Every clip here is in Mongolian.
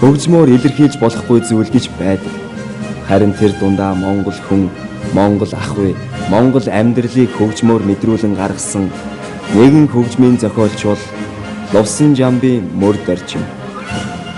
хөгжмөөр илэрхийлж болохгүй зүйл гэж байдаг. Харин тэр дундаа Монгол хүн, Монгол ах вэ, Монгол амьдралыг хөгжмөөр мэдрүүлэн гаргасан нэгэн хөгжмийн зохиолч бол Лувсан Жамбын мөр дорчим.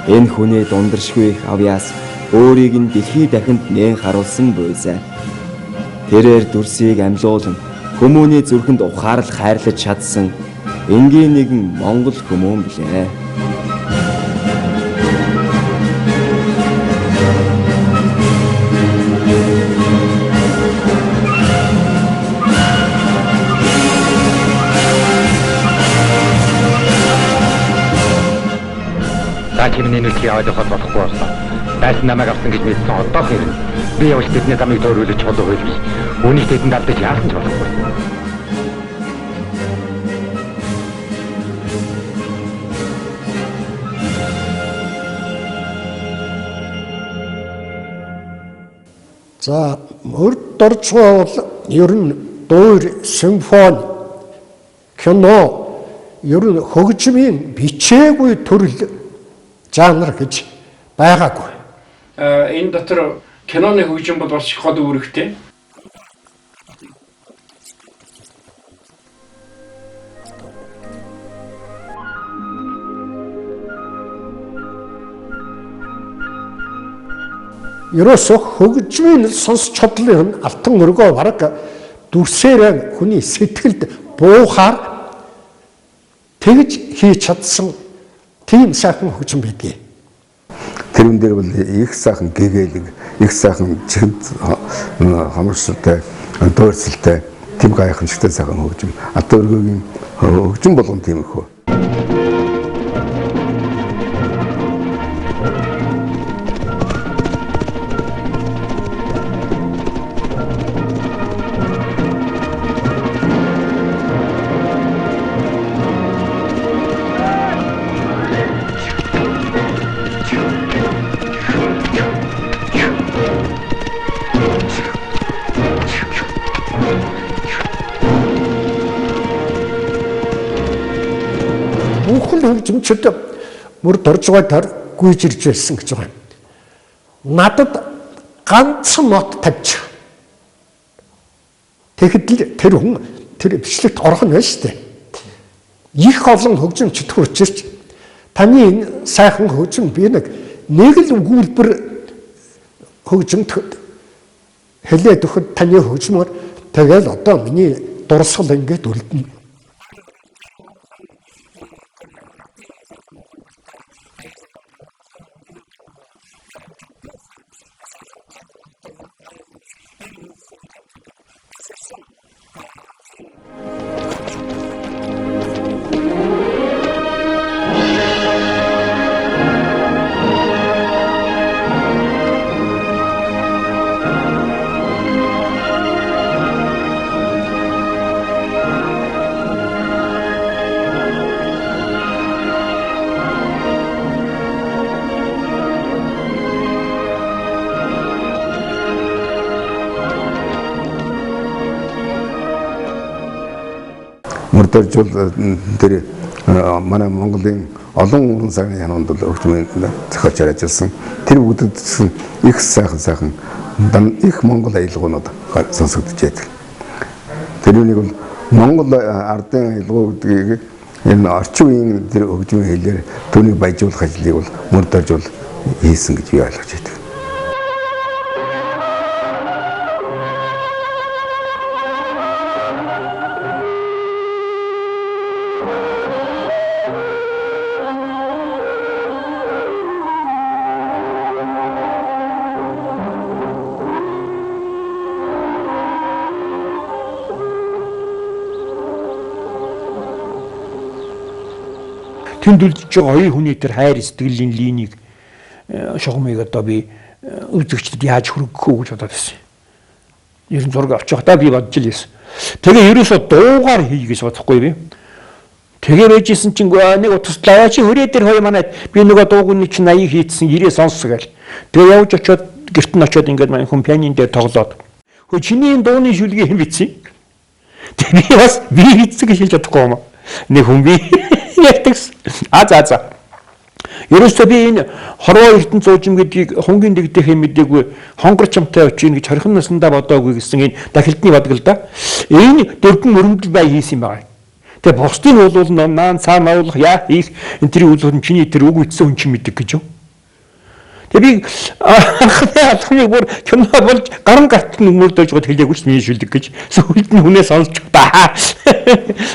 Энэ хүний дундаршгүй их авьяас өөрийг нь дэлхий дахинд нээн харуулсан буйсаа. Тэрээр дүрсийг амьлуулан хүмүүний зүрхэнд ухаарл хайрлаж чадсан энгийн нэгэн Монгол хүмүүн билээ. Чимний нүдийг аваад явах болохгүй болсон. Дайсан намайг авсан гэж мэдсэн одоо хэрэг. Би явж тэдний замыг төөрүүлж чадах байлгүй. Үүнийг тэдэнд алдаж яасан ч болохгүй. За мөр дорчгоо бол ер нь дуур, симфони, кино ер нь хөгжмийн бичээгүй төрөл жанр гэж байгаагүй. Энэ дотор киноны хөгжим бол бас гол үүрэгтэй. Ерөөсөө хөгжмийн сонсч чадлын алтан өргөө бараг дүрсээр хүний сэтгэлд буухаар тэгж хийж чадсан тийм сайхан хөгжим байдгийг. Тэрүүн дээр бол их сайхан гэгээлэг, их сайхан чихэнд хамарсалтай, дуурсалтай, тийм гайхамшигтай сайхан хөгжим. Алтан өргөөгийн хөгжим болгон тийм их хөө. Хөгжимчд мөр доржгойдоор гүйж ирж байсан гэж байгаа юм. Надад ганцхан нот тавьж. Тэгэхэд л тэр хүн тэр бичлэгт орох нь байна шүү дээ. Их олон хөгжимчд хурж ирж таны энэ сайхан хөгжим би нэг л өгүүлбэр хөгжимд хэлээд өгөхөд таны хөгжмөөр тэгэл одоо миний дурсгал ингээд үлдэнэ. Мөрдөржүүл тэр манай Монголын олон уран сайхны хянанд хөгжмийн зохиолч ажилласан. Тэр бүгдэд их сайхан их Монгол аялгуунууд сонсогдож байдаг. Тэрнийг бол Монгол ардын аялгуу гэдгийг энэ орчин үеийн тэр хөгжмийн хэлээр түүнийг баяжуулах ажлыг бол мөрдөржүүл хийсэн гэж би ойлгож байдаг. Тэмдэглэж байгаа хоёр хүний тэр хайр сэтгэлийн линийг шугамыг одоо би үзэгчдэд яаж хүргэх үү гэж бодоод байсан. Ер нь зураг авч явахдаа би бодож л байсан. Тэгээ ерөөсөө дуугаар хийгээс бодохгүй би. Тэгээ байжсэн чинь нэг утаслаа чи хөрөө дээр хоёр манайд би нөгөө дуугны чинь 80 хийцсэн 90 сонсгоо гэл. Тэгээ явж очиод гэрт нь очиод ингээд манай хүн пианино дээр тоглоод. Хөө чиний энэ дууны шүлгийг юм бицээ. Тэгээ бас би хийцэг хийж чадахгүй юм. Нэг хүн би ятагс. За. Ерөөсөө би энэ хорвоо эрдэнэ зуужим гэдгийг хонгийн дэгдэхээ мэдээгүй хонгор чамтай очиж гэж хорхон наснда бодоогүй гэсэн энэ дахилтны бодог л да. Энэ дөрвөн өрөмдөл бай хийсэн юм байна. Тэгээ бусдын бол наан цаана авах яа хийх энэ тэр үл чиний тэр үг ütсэн хүн чинь мэддэг гэж юу. Тэгээ би анхны алхмыг бүр кино болж гаран гарт нүмөрдөөж гот хэлээгүй ч миний шүлдэг гэж сүүлд нь хүнээ сонсч баа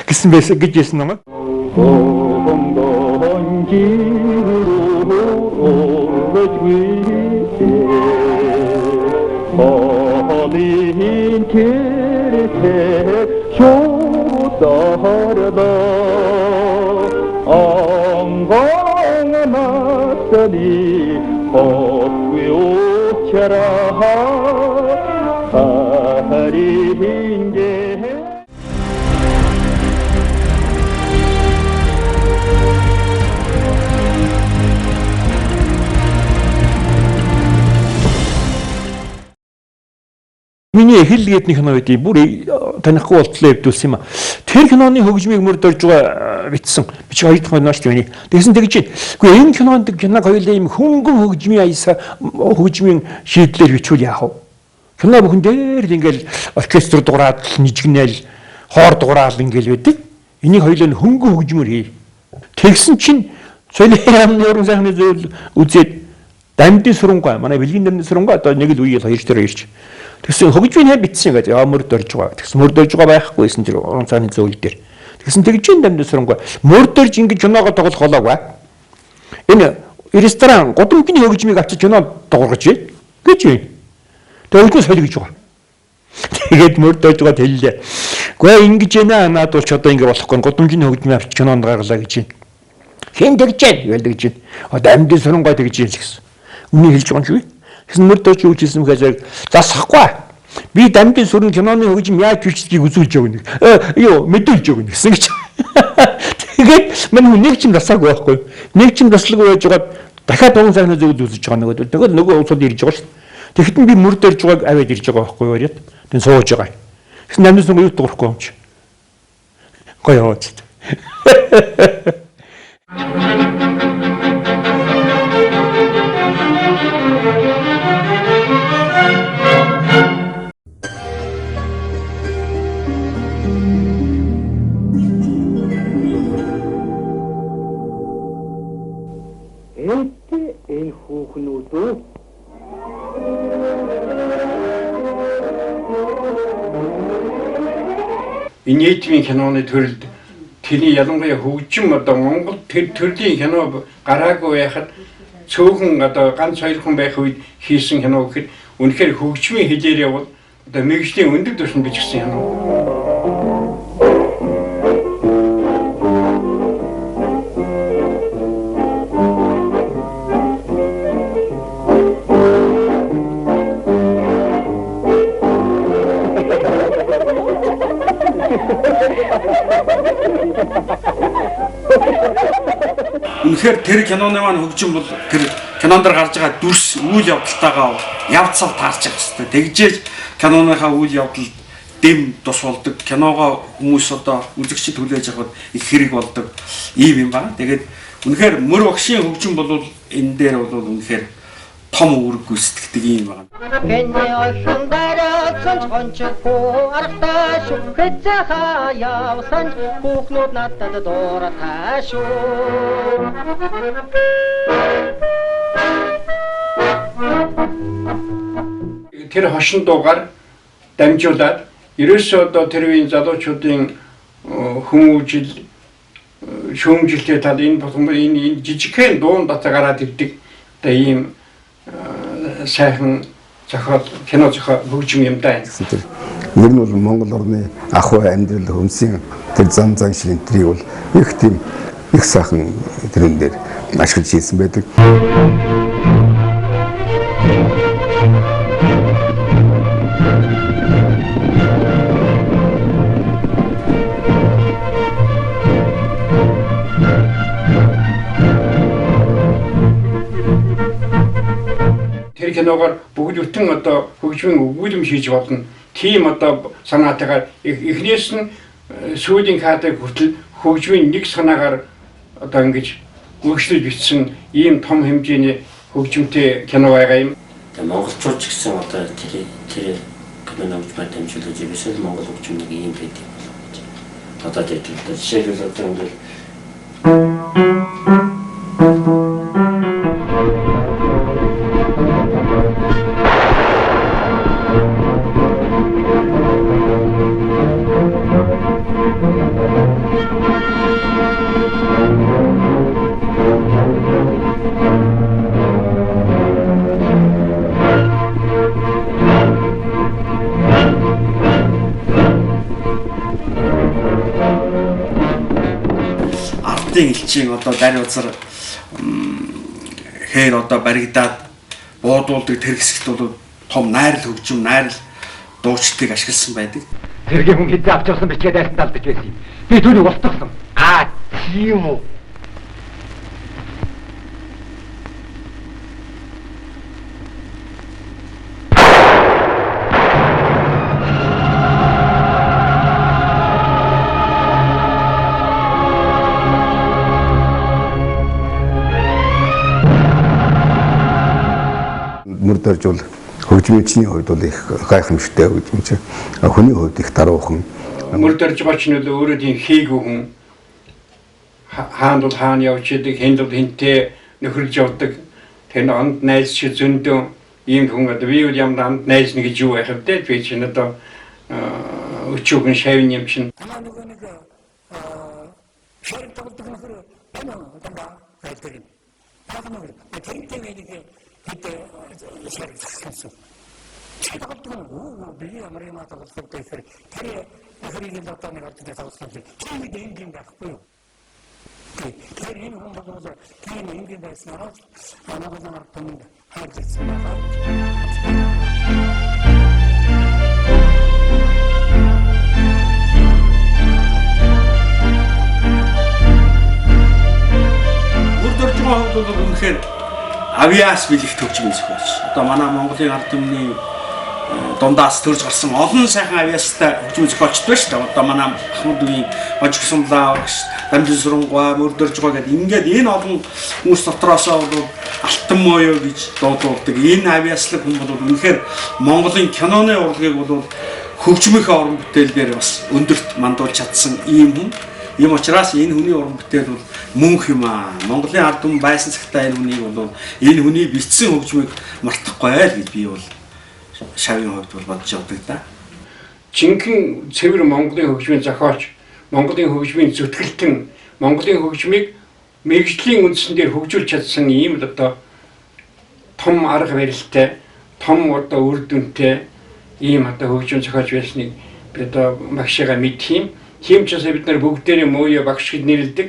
гэсэн байсан гэж хэлсэн юм аа. Миний хэл гэдний кино байдгийг бүр танихгүй болтлоо хэвдүүлсэн юм а. Тэр киноны хөгжмийг мөрдөрж байгаа битсэн. Би чи хоёр дахь киноч байна. Тэгсэн тэгж чинь. Үгүй энэ кинонд киног хоёулаа юм хөнгөн хөгжмийн аясаа хөгжмийн шийдлэр бичүүл яах вэ? Кино бүхэн дээр л ингээл оркестр дуурайд нижгнээл хоор дуурайл ингээл байдаг. Энийг хоёулаа хөнгөн хөгжмөр хий. Тэгсэн чинь соёлын уран сайхны зөвлөл үзээд дамдын сурангаа манай бэлгийн дамдын сурангаа одоо нэг л үеэл хоёр дээр ирж. Тэгсэн хөгжмийн хэ битсэн гэдэг мөрдөрж байгаа. Тэгсэн мөрдөрж байгаа байхгүйсэн тэр уран сайхны зөвлөл дээр. Тэгсэн тэгжин дамдын сурангаа мөрдөрж ингэж киногоо тоглох болоогүй. Энэ ресторан годамжны хөгжмийг авчиж кино тоглож байна гэж байна. Тэгээ өөдөө солигж байгаа. Тэгээд мөрдөрж байгаа хэллээ. Гэхдээ ингэж байна наад бол ч одоо ингэ болохгүй годамжны хөгжмийг авчиж кинонд гаргалаа гэж байна. Хэн тэгж байна гэж байна. Одоо дамдын сурангаа тэгж байна гэсэн. Үнийг хэлж байгаа юм шүү. Тэгсэн мөрдөөч юу хийсэн гэхээр засахгүй. Би дамдын сүрэн киноны хөгжим яаж бичдгийг үзүүлж өгнө. Юу мэдүүлж өгнө гэсэн гэж. Тэгээд мань нэг ч засаагүй байхгүй. Нэг ч заслаг байж байгаа дахиад уран сайхны зөвлөл үзэж байгаа нөгөө. Тэгээд нөгөө улсууд ирж байгаа шүү. Тэгэхдээ би мөрдөрж байгааг аваад ирж байгаа байхгүй юу яриад. Тэн сууж байгаа. Тэгсэн дамдын сүрэн юу дуурахгүй юм чи. Гоё яваад. Энэ хүүхнүүд Нийтмийн киноны төрөлд тэрний ялангуяа хөгжим одоо Монгол төрлийн кино гараагүй байхад цөөхөн одоо ганц хоёр хүн байх үед хийсэн кино гэхэд үнэхээр хөгжмийн хэлээр явал одоо мэргэжлийн өндөр түвшинд бичсэн кино. Үнэхээр тэр киноны маань хөгжим бол тэр кинонд гарч байгаа дүрс үйл явдалтайгаа явцал таарч явах хэрэгтэй. Тэгжээж киноныхаа үйл явдал дэм тус болдог. Киногоо хүмүүс одоо үзэгчид хүлээж авахд их хэрэг болдог. Ийм юм байна. Тэгээд үнэхээр мөр багшийн хөгжим бол энэ дээр бол үнэхээр том үүрэг гүйцэтгэдэг юм байна. Гэнэ олсон дараацсан чончгүй аргатаа шүү. Хэцэхаа явсан хүүхнүүд надад дуурайтай шүү. Тэр хошин дуугаар дамжуулаад ерөөсөө одоо тэр үеийн залуучуудын хүмүүжил шүүмжилтэй тал энэ жижигхэн дуун дотор гараад ирдэг. Одоо ийм сайхан зохиол кино зохиол хөгжим юм даа. Ер нь бол Монгол орны ахуй амьдрал хүнсийн тэр зан шинтрийг бол их тийм их сайхан тэрэн дээр ашиглаж хийсэн байдаг. Тэр киногоор бүгд бүтэн одоо хөгжмийн өгүүлэм хийж болно. Тийм одоо санаатайгаар эхнээс нь сүүлийн кадрыг хүртэл хөгжмийн нэг санаагаар одоо ингэж өгшлөж бичсэн ийм том хэмжээний хөгжимтэй кино байгаа юм. Монголчууд ч гэсэн одоо тэр кино нэмж дамжуулж ирсэн Монгол хөгжим нэг юм байдаг болов гэж. Одоо тэр жишээлбэл одоо ингээл элчийн одоо дарь узар хээр одоо баригдаад буудуулдаг тэр хэсэгт бол том найрал хөгжим, найрал дуучдыг ашигласан байдаг. Тэргийн хүн хизээ авч явсан бичгээд айсан талдаж байсан юм. Би түүнийг устгасан. Тийм үү? Мөрдөрж бол хөгжмөчний хувьд бол их гайхамшигтай хөгжмөч. Хүний хувьд их даруухан. Мөрдөрж бач нь өөрөө тийм хийгүү хүн. Хаанд бол хаан явж идэг, хэнд бол хинтээ нөхөрлж явдаг. Тэр онд найз шиг зөндөө ийм хүн одоо би юу юм онд найз нэг юу байх вэ? Би чинь одоо өчүүгэн шавын юм чинь. Авиас бэлэгт хөгжмийн зохиолч. Одоо манай Монголын ард түмний дундаас төрж гарсан олон сайхан авиастай хөгжмийн зохиолчд байна шүү дээ. Одоо манай Ахмад үеийн Ожигсонлаа, Дамжин Сүрэнгаа, Мөрдөржгоо гэдэг ингээд энэ олон хүмүүс дотроосоо бол Алтан моёо гэж дуудуулдаг. Энэ авиаслаг хүн бол үнэхээр Монголын киноны урлагийг бол хөгжмийнхээ уран бүтээлээр бас өндөрт мандуулж чадсан ийм хүн. Ийм учраас энэ хүний уран бүтээл бол мөнх юм аа. Монголын ард түмэн байсан цагтаа энэ хүнийг бол энэ хүний бичсэн хөгжмийг мартахгүй айл гэж би бол шавийн хувьд бол бодож явдаг да. Жинхэнэ цэвэр Монголын хөгжмийн зохиолч, Монголын хөгжмийн зүтгэлтэн, Монголын хөгжмийг мэргэжлийн үндсэн дээр хөгжүүлж чадсан ийм л одоо том арга барилтай, том одоо үр дүнтэй ийм одоо хөгжмийн зохиолч байсныг би одоо магшигаа мэдх юм. Тийм ч гэсэн бид нар бүгдээрээ мууя багш гэж нэрлэдэг.